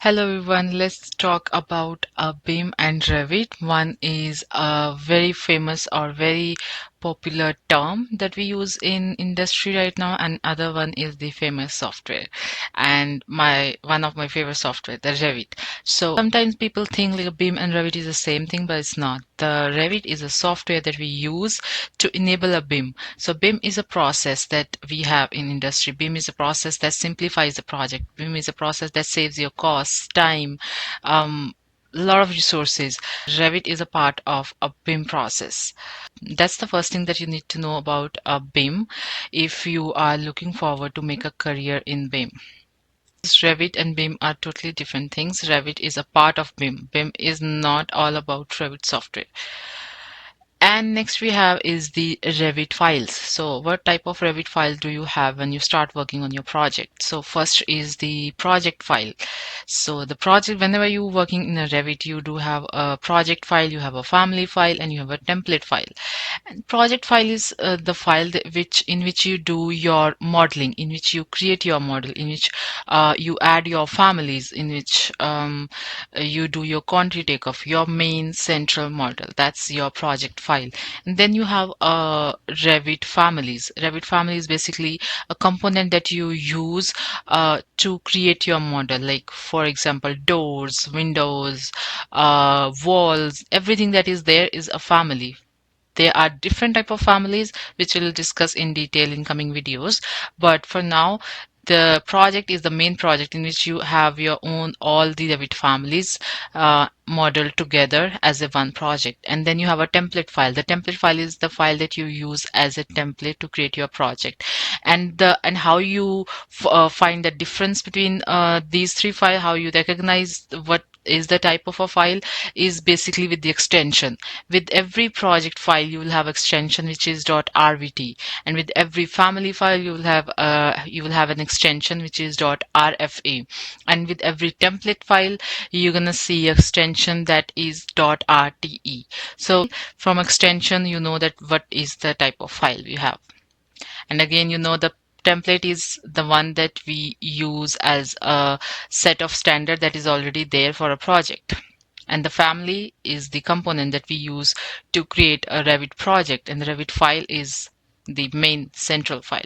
Hello everyone, let's talk about BIM and Revit. One is a very famous or very popular term that we use in industry right now, and other one is the famous software. And my one of my favorite software, the Revit. So sometimes people think like BIM and Revit is the same thing, but it's not. The Revit is a software that we use to enable a BIM. So BIM is a process that we have in industry. BIM is a process that simplifies the project. BIM is a process that saves your costs, time, a lot of resources. Revit is a part of a BIM process. That's the first thing that you need to know about a BIM if you are looking forward to make a career in BIM. Revit and BIM are totally different things. Revit is a part of BIM. BIM is not all about Revit software. And next we have is the Revit files. So what type of Revit file do you have when you start working on your project? So first is the project file. So the project, whenever you're working in a Revit, you do have a project file, you have a family file, and you have a template file. And project file is the file in which you do your modeling, in which you create your model, in which you add your families, in which you do your quantity takeoff, your main central model. That's your project file. And then you have Revit families. Revit family is basically a component that you use to create your model. Like for example, doors, windows, walls, everything that is there is a family. There are different type of families which we'll discuss in detail in coming videos. But for now, the project is the main project in which you have your own all the Revit families modeled together as a one project. And then you have a template file. The template file is the file that you use as a template to create your project. And how you find the difference between these three files, how you recognize what is the type of a file is basically with the extension. With every project file you will have extension which is .rvt, and with every family file you will have an extension which is .rfa, and with every template file you're going to see extension that is .rte. So from extension you know that what is the type of file you have. And again, you know, the template is the one that we use as a set of standard that is already there for a project. And the family is the component that we use to create a Revit project, and the Revit file is the main central file.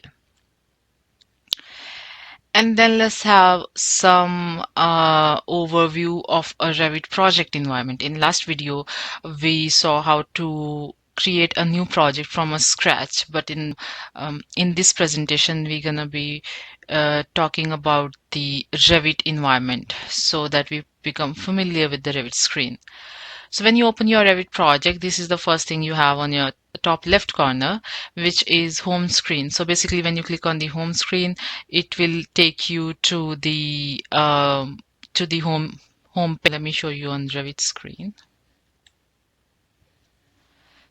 And then let's have some overview of a Revit project environment. In last video, we saw how to create a new project from a scratch, but in this presentation, we're gonna be talking about the Revit environment so that we become familiar with the Revit screen. So when you open your Revit project, this is the first thing you have on your top left corner, which is home screen. So basically when you click on the home screen, it will take you to the home page. Let me show you on Revit screen.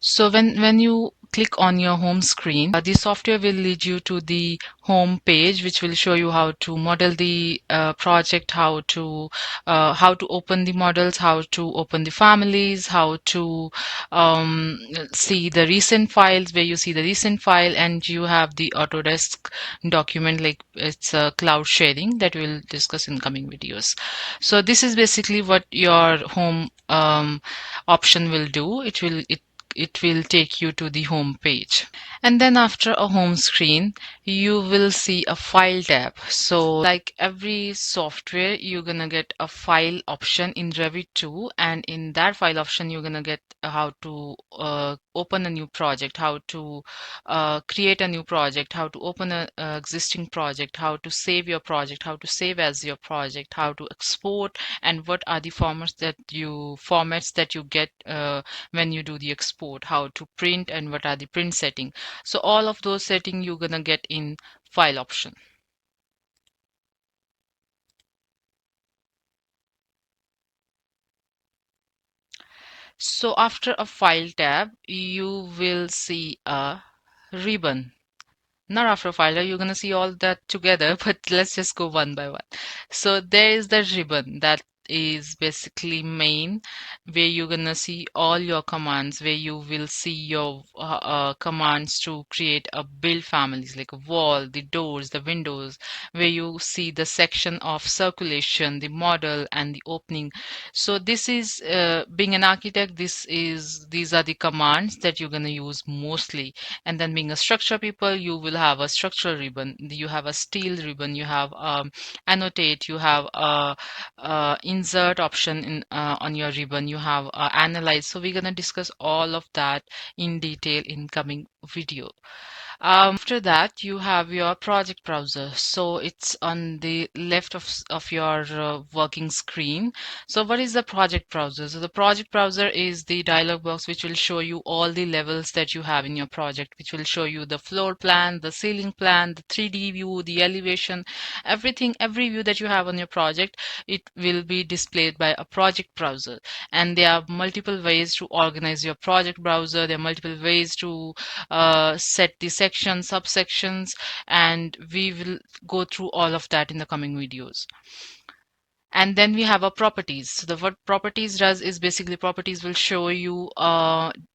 So when you click on your home screen, the software will lead you to the home page, which will show you how to model the project, how to open the models, how to open the families, how to see the recent files, where you see the recent file, and you have the Autodesk document, like it's a cloud sharing that we'll discuss in coming videos. So this is basically what your home option will do. It will take you to the home page. And then after a home screen, you will see a file tab. So like every software, you're gonna get a file option in Revit too. And in that file option, you're gonna get how to open a new project, how to create a new project, how to open a existing project, how to save your project, how to save as your project, how to export, and what are the formats that you get when you do the export, how to print, and what are the print settings. So all of those settings you're gonna get in file option. So after a file tab, you will see a ribbon. Not after a file tab, you're gonna see all that together, but let's just go one by one. So there is the ribbon that is basically main, where you're gonna see all your commands, where you will see your commands to create a build families like a wall, the doors, the windows, where you see the section of circulation, the model, and the opening. So this is being an architect, these are the commands that you're gonna use mostly. And then being a structure people, you will have a structural ribbon, you have a steel ribbon, you have annotate, you have a insert option in on your ribbon, you have analyze. So we're going to discuss all of that in detail in coming video. After that, you have your project browser. So it's on the left of your working screen. So what is the project browser? So the project browser is the dialog box which will show you all the levels that you have in your project, which will show you the floor plan, the ceiling plan, the 3D view, the elevation, everything, every view that you have on your project, it will be displayed by a project browser. And there are multiple ways to organize your project browser. There are multiple ways to set the sections, subsections, and we will go through all of that in the coming videos. And then we have our properties. So the what properties does is basically properties will show you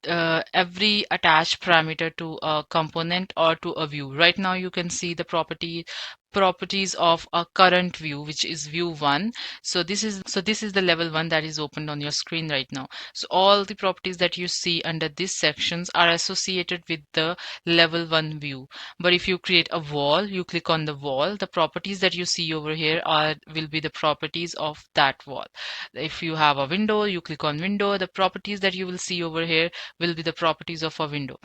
every attached parameter to a component or to a view. Right now you can see the properties of a current view, which is view 1. So this is the level 1 that is opened on your screen right now. So all the properties that you see under these sections are associated with the level 1 view. But if you create a wall, you click on the wall, the properties that you see over here will be the properties of that wall. If you have a window, you click on window, the properties that you will see over here will be the properties of a window.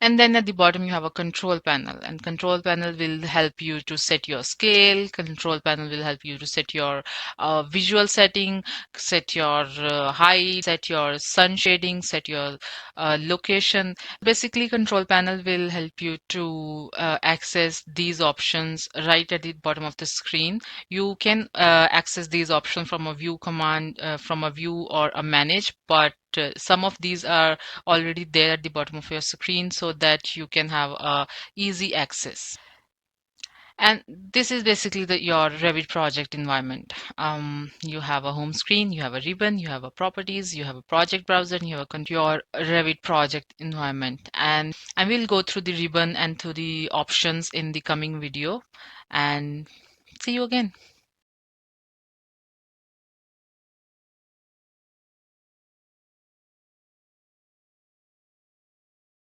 And then at the bottom you have a control panel, and control panel will help you to set your scale. Control panel will help you to set your visual setting, set your height, set your sun shading, set your location. Basically control panel will help you to access these options right at the bottom of the screen. You can access these options from a view command, from a view or a manage, but some of these are already there at the bottom of your screen so that you can have easy access. And this is basically your Revit project environment. You have a home screen, you have a ribbon, you have a properties, you have a project browser, and you have your Revit project environment. And we'll go through the ribbon and through the options in the coming video. And see you again.